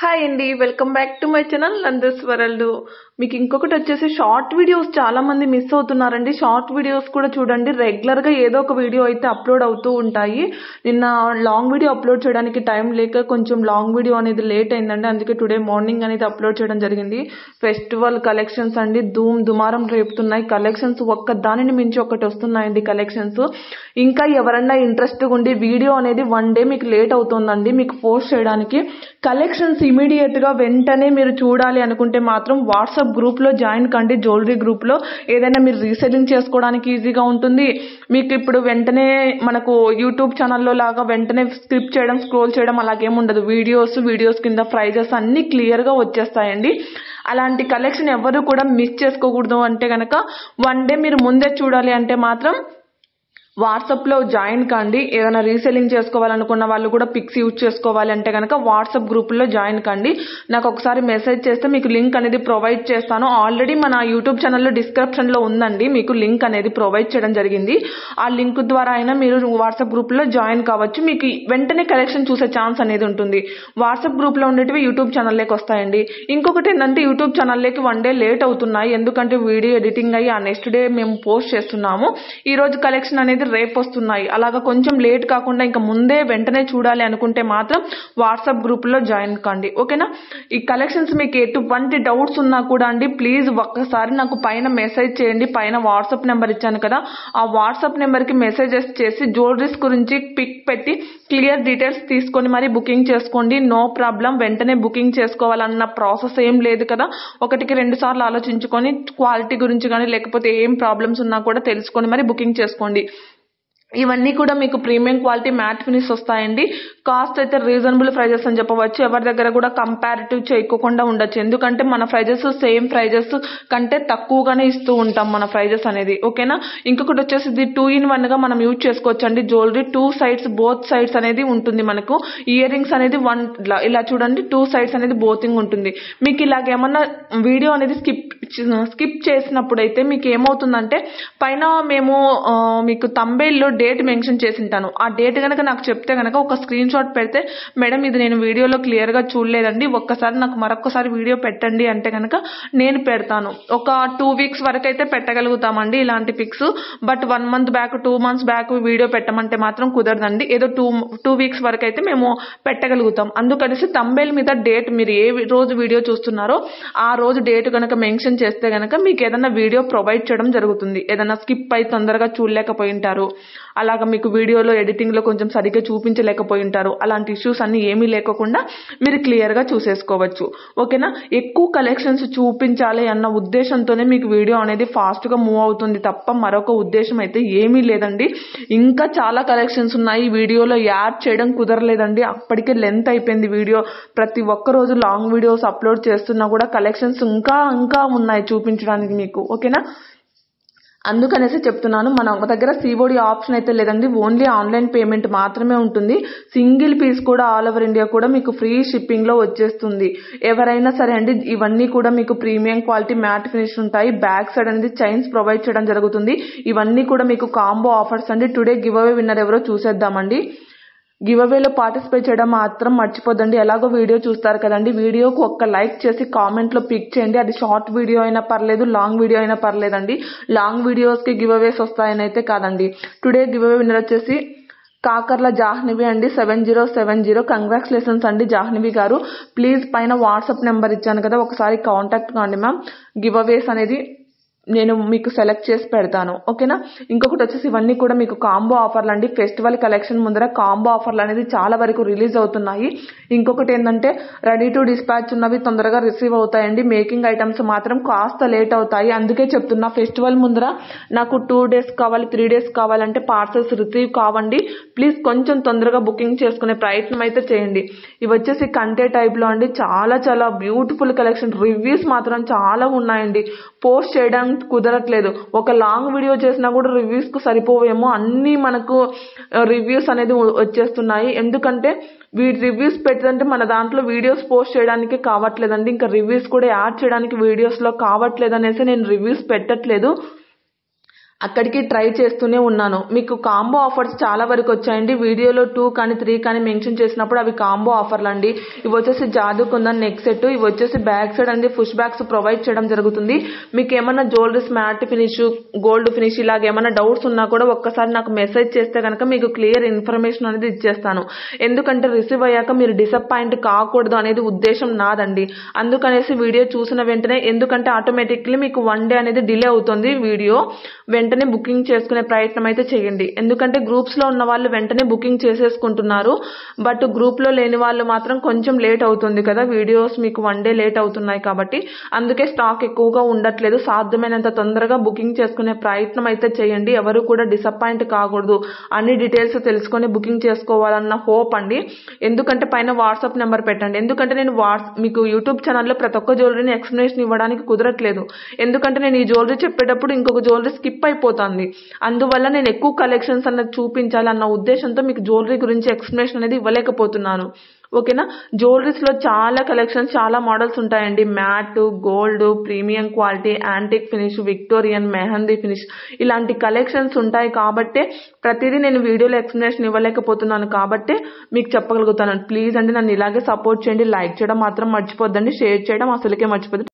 Hi అండి, welcome back to my channel Nanda's world. మీకు ఇంకొకటి వచ్చేసి షార్ట్ వీడియోస్ చాలా మంది మిస్ అవుతున్నారండి. షార్ట్ వీడియోస్ కూడా చూడండి, రెగ్యులర్ గా ఏదో ఒక వీడియో అయితే అప్లోడ్ అవుతూ ఉంటాయి. నిన్న లాంగ్ వీడియో అప్లోడ్ చేయడానికి టైం లేక కొంచెం లాంగ్ వీడియో అనేది లేట్ అయిందండి. అందుకే టుడే మార్నింగ్ అనేది అప్లోడ్ చేయడం జరిగింది. ఫెస్టివల్ కలెక్షన్స్ అండి దుమారం రేపుతున్నాయి. కలెక్షన్స్ ఒక్క దానిని మించి ఒకటి వస్తున్నాయండి కలెక్షన్స్. ఇంకా ఎవరన్నా ఇంట్రెస్ట్ ఉండి వీడియో అనేది వన్ డే మీకు లేట్ అవుతుందండి మీకు పోస్ట్ చేయడానికి. కలెక్షన్స్ ఇమీడియట్ గా వెంటనే మీరు చూడాలి అనుకుంటే మాత్రం వాట్సాప్ గ్రూప్ లో జాయిన్ కండి. జ్యువెలరీ గ్రూప్ లో ఏదైనా మీరు రీసెల్లింగ్ చేసుకోవడానికి ఈజీగా ఉంటుంది. మీకు ఇప్పుడు వెంటనే మనకు యూట్యూబ్ ఛానల్లో లాగా వెంటనే స్క్రిప్ చేయడం, స్క్రోల్ చేయడం అలాగేముండదు. వీడియోస్ కింద ప్రైజెస్ అన్ని క్లియర్ గా వచ్చేస్తాయండి. అలాంటి కలెక్షన్ ఎవరు కూడా మిస్ చేసుకోకూడదు అంటే గనక వన్ డే మీరు ముందే చూడాలి అంటే మాత్రం వాట్సాప్ లో జాయిన్ కండి. ఏదైనా రీసెల్లింగ్ చేసుకోవాలనుకున్న వాళ్ళు కూడా పిక్స్ యూజ్ చేసుకోవాలి అంటే కనుక వాట్సాప్ గ్రూప్ లో జాయిన్ కండి. నాకు ఒకసారి మెసేజ్ చేస్తే మీకు లింక్ అనేది ప్రొవైడ్ చేస్తాను. ఆల్రెడీ మన యూట్యూబ్ ఛానల్లో డిస్క్రిప్షన్ లో ఉందండి, మీకు లింక్ అనేది ప్రొవైడ్ చేయడం జరిగింది. ఆ లింక్ ద్వారా అయినా మీరు వాట్సాప్ గ్రూప్ లో జాయిన్ కావచ్చు. మీకు వెంటనే కలెక్షన్ చూసే ఛాన్స్ అనేది ఉంటుంది. వాట్సాప్ గ్రూప్ లో ఉండేటివి యూట్యూబ్ ఛానల్లోకి వస్తాయండి. ఇంకొకటి ఏంటంటే యూట్యూబ్ ఛానల్లోకి వన్ డే లేట్ అవుతున్నాయి, ఎందుకంటే వీడియో ఎడిటింగ్ అయ్యి ఆ నెక్స్ట్ డే మేము పోస్ట్ చేస్తున్నాము. ఈ రోజు కలెక్షన్ అనేది రేపు వస్తున్నాయి. అలాగా కొంచెం లేట్ కాకుండా ఇంకా ముందే వెంటనే చూడాలి అనుకుంటే మాత్రం వాట్సాప్ గ్రూప్ లో జాయిన్ కండి. ఓకేనా? ఈ కలెక్షన్స్ మీకు ఎటువంటి డౌట్స్ ఉన్నా కూడా అండి ప్లీజ్ ఒక్కసారి నాకు పైన మెసేజ్ చేయండి. పైన వాట్సాప్ నెంబర్ ఇచ్చాను కదా, ఆ వాట్సాప్ నెంబర్ కి మెసేజెస్ చేసి జ్యువెలరీస్ గురించి పిక్ పెట్టి క్లియర్ డీటెయిల్స్ తీసుకొని మరి బుకింగ్ చేసుకోండి. No problem. వెంటనే బుకింగ్ చేసుకోవాలన్న ప్రాసెస్ ఏం లేదు కదా. ఒకటికి రెండు సార్లు ఆలోచించుకొని క్వాలిటీ గురించి కానీ లేకపోతే ఏం ప్రాబ్లమ్స్ ఉన్నా కూడా తెలుసుకొని మరి బుకింగ్ చేసుకోండి. ఇవన్నీ కూడా మీకు ప్రీమియం క్వాలిటీ మ్యాట్ ఫినిష్ వస్తాయండి. కాస్ట్ అయితే రీజనబుల్ ప్రైజెస్ అని చెప్పవచ్చు. ఎవరి దగ్గర కూడా కంపారిటివ్ చేయకుండా ఉండొచ్చు, ఎందుకంటే మన ప్రైజెస్ సేమ్ ప్రైజెస్ కంటే తక్కువగానే ఇస్తూ ఉంటాం మన ప్రైజెస్ అనేది. ఓకేనా? ఇంకొకటి వచ్చేసి ఇది 2-in-1 గా మనం యూజ్ చేసుకోవచ్చు అండి. Jewellery two sides, both sides అనేది ఉంటుంది మనకు. ఇయర్ రింగ్స్ అనేది ఇలా చూడండి, టూ సైడ్స్ అనేది బోతింగ్ ఉంటుంది. మీకు ఇలాగేమన్నా వీడియో అనేది స్కిప్ చేసినప్పుడు అయితే మీకు ఏమవుతుందంటే పైన మేము మీకు తంబెయిల్లో డేట్ మెన్షన్ చేసి ఉంటాను. ఆ డేట్ కనుక నాకు చెప్తే కనుక ఒక స్క్రీన్ షాట్ పెడితే మేడం ఇది నేను వీడియోలో క్లియర్ గా చూడలేదండి, ఒక్కసారి నాకు మరొకసారి వీడియో పెట్టండి అంటే కనుక నేను పెడతాను. ఒక 2 weeks వరకు అయితే పెట్టగలుగుతామండి ఇలాంటి pics. But 1 month back, 2 months back video పెట్టమంటే మాత్రం కుదరదండి. ఏదో 2 weeks వరకు అయితే మేము పెట్టగలుగుతాం. అందుకనేసి తంబెయిల్ మీద డేట్ మీరు ఏ రోజు వీడియో చూస్తున్నారో ఆ రోజు డేట్ కనుక మెన్షన్ చేస్తే కనుక మీకు ఏదైనా వీడియో ప్రొవైడ్ చేయడం జరుగుతుంది. ఏదైనా స్కిప్ అయి తొందరగా చూడలేకపోయి ఉంటారు, అలాగా మీకు వీడియోలో ఎడిటింగ్ లో కొంచెం సరిగ్గా చూపించలేకపోయి ఉంటారు, అలాంటి ఇష్యూస్ అన్ని ఏమీ లేకుండా మీరు క్లియర్ గా చూసేసుకోవచ్చు. ఓకేనా? ఎక్కువ కలెక్షన్స్ చూపించాలి అన్న ఉద్దేశంతోనే మీకు వీడియో అనేది ఫాస్ట్ గా మూవ్ అవుతుంది తప్ప మరొక ఉద్దేశం అయితే ఏమీ లేదండి. ఇంకా చాలా కలెక్షన్స్ ఉన్నాయి, వీడియోలో యాడ్ చేయడం కుదరలేదండి, అప్పటికే లెంత్ అయిపోయింది వీడియో. ప్రతి ఒక్క రోజు లాంగ్ వీడియోస్ అప్లోడ్ చేస్తున్నా కూడా కలెక్షన్స్ ఇంకా ఉన్నాయి చూపించడానికి మీకు. ఓకేనా? అందుకనేసి చెప్తున్నాను. మన దగ్గర సిఓడి ఆప్షన్ అయితే లేదండి, ఓన్లీ ఆన్లైన్ పేమెంట్ మాత్రమే ఉంటుంది. సింగిల్ పీస్ కూడా ఆల్ ఓవర్ ఇండియా కూడా మీకు ఫ్రీ షిప్పింగ్ లో వచ్చేస్తుంది. ఎవరైనా సరే అండి, ఇవన్నీ కూడా మీకు ప్రీమియం క్వాలిటీ మ్యాట్ ఫినిష్ ఉంటాయి. బ్యాక్ సైడ్ అనేది చైన్స్ ప్రొవైడ్ చేయడం జరుగుతుంది. ఇవన్నీ కూడా మీకు కాంబో ఆఫర్స్ అండి. టుడే గివ్ అవే విన్నర్ ఎవరో చూసేద్దామండి. గివ్ అవేలో పార్టిసిపేట్ చేయడం మాత్రం మర్చిపోద్దండి. ఎలాగో వీడియో చూస్తారు కదండి, వీడియోకి ఒక్క లైక్ చేసి కామెంట్ లో పిక్ చేయండి. అది షార్ట్ వీడియో అయినా పర్లేదు, లాంగ్ వీడియో అయినా పర్లేదండి. లాంగ్ వీడియోస్ కి గివ్ అవేస్ వస్తాయని అయితే కాదండి. టుడే గివ్ అవే విన్నర్ వచ్చేసి కాకర్ల జాహ్నవి అండి, 7070. కంగ్రాచులేషన్స్ అండి జాహ్నవి గారు. ప్లీజ్ పైన వాట్సాప్ నెంబర్ ఇచ్చాను కదా, ఒకసారి కాంటాక్ట్ కాండి మ్యామ్. గివ్ అవేస్ అనేది నేను మీకు సెలెక్ట్ చేసి పెడతాను. ఓకేనా? ఇంకొకటి వచ్చేసి ఇవన్నీ కూడా మీకు కాంబో ఆఫర్లు అండి. ఫెస్టివల్ కలెక్షన్ ముందర కాంబో ఆఫర్లు అనేది చాలా వరకు రిలీజ్ అవుతున్నాయి. ఇంకొకటి ఏంటంటే రెడీ టు డిస్పాచ్ ఉన్నవి తొందరగా రిసీవ్ అవుతాయండి. మేకింగ్ ఐటమ్స్ మాత్రం కాస్త లేట్ అవుతాయి. అందుకే చెప్తున్నా, ఫెస్టివల్ ముందర నాకు 2 days కావాలి, 3 days కావాలంటే పార్సల్స్ రిసీవ్ కావండి. ప్లీజ్ కొంచెం తొందరగా బుకింగ్ చేసుకునే ప్రయత్నం అయితే చేయండి. ఇవి వచ్చేసి కంటే టైప్ లో అండి, చాలా బ్యూటిఫుల్ కలెక్షన్. రివ్యూస్ మాత్రం చాలా ఉన్నాయండి, పోస్ట్ చేయడానికి కుదరట్లేదు. ఒక లాంగ్ వీడియో చేసినా కూడా రివ్యూస్ కు సరిపోవేమో, అన్ని మనకు రివ్యూస్ అనేది వచ్చేస్తున్నాయి. ఎందుకంటే వీటి రివ్యూస్ పెట్టదంటే మన దాంట్లో వీడియోస్ పోస్ట్ చేయడానికి కావట్లేదండి, ఇంకా రివ్యూస్ కూడా యాడ్ చేయడానికి వీడియోస్ లో కావట్లేదు అనేసి నేను రివ్యూస్ పెట్టట్లేదు. అక్కడికి ట్రై చేస్తూనే ఉన్నాను. మీకు కాంబో ఆఫర్స్ చాలా వరకు వచ్చాయండి. వీడియోలో 2 కానీ 3 కానీ మెన్షన్ చేసినప్పుడు అవి కాంబో ఆఫర్లు అండి. ఇవి వచ్చేసి జాదుకుందని నెక్ సెట్, ఇవి వచ్చేసి బ్యాక్ సైడ్ అండి పుష్ బ్యాగ్స్ ప్రొవైడ్ చేయడం జరుగుతుంది. మీకు ఏమైనా jewelleries matte finish, gold finish ఇలాగ ఏమైనా డౌట్స్ ఉన్నా కూడా ఒక్కసారి నాకు మెసేజ్ చేస్తే కనుక మీకు క్లియర్ ఇన్ఫర్మేషన్ అనేది ఇచ్చేస్తాను. ఎందుకంటే రిసీవ్ అయ్యాక మీరు డిసప్పాయింట్ కాకూడదు అనేది ఉద్దేశం నాదండి. అందుకనేసి వీడియో చూసిన వెంటనే, ఎందుకంటే ఆటోమేటిక్లీ మీకు 1 డే అనేది డిలే అవుతుంది వీడియో, వెంటనే బుకింగ్ చేసుకునే ప్రయత్నం అయితే చేయండి. ఎందుకంటే గ్రూప్స్ లో ఉన్న వాళ్ళు వెంటనే బుకింగ్ చేసేసుకుంటున్నారు. బట్ గ్రూప్ లో లేని వాళ్ళు మాత్రం కొంచెం లేట్ అవుతుంది కదా, వీడియోస్ మీకు 1 డే లేట్ అవుతున్నాయి కాబట్టి అందుకే స్టాక్ ఎక్కువగా ఉండట్లేదు. సాధ్యమైనంత తొందరగా బుకింగ్ చేసుకునే ప్రయత్నం అయితే చేయండి. ఎవరు కూడా డిసప్పాయింట్ కాకూడదు, అన్ని డీటెయిల్స్ తెలుసుకొని బుకింగ్ చేసుకోవాలన్న హోప్ అండి. ఎందుకంటే పైన వాట్సాప్ నెంబర్ పెట్టండి. ఎందుకంటే నేను మీకు యూట్యూబ్ ఛానల్లో ప్రతి ఒక్క జ్యువెలరీని ఎక్స్ప్లెనేషన్ ఇవ్వడానికి కుదరట్లేదు. ఎందుకంటే నేను ఈ జ్యువెలరీ చెప్పేటప్పుడు ఇంకొక జ్యువెలరీ స్కిప్ అయిపోతుంది. అందువల్ల నేను ఎక్కువ కలెక్షన్స్ అన్నది చూపించాలి అన్న ఉద్దేశంతో మీకు జ్యువెలరీ గురించి ఎక్స్ప్లెనేషన్ అనేది ఇవ్వలేకపోతున్నాను. ఓకేనా. జ్యువెలరీస్ లో చాలా కలెక్షన్స్, చాలా మోడల్స్ ఉంటాయండి. Matte, gold, premium quality, antique finish, Victorian, mehndi finish ఇలాంటి కలెక్షన్స్ ఉంటాయి కాబట్టి ప్రతిదీ నేను వీడియోలో ఎక్స్ప్లెనేషన్ ఇవ్వలేకపోతున్నాను కాబట్టి మీకు చెప్పగలుగుతాను. ప్లీజ్ అండి నన్ను ఇలాగే సపోర్ట్ చేయండి. లైక్ చేయడం మాత్రం మర్చిపోద్దండి, షేర్ చేయడం అసలుకే మర్చిపోద్దు.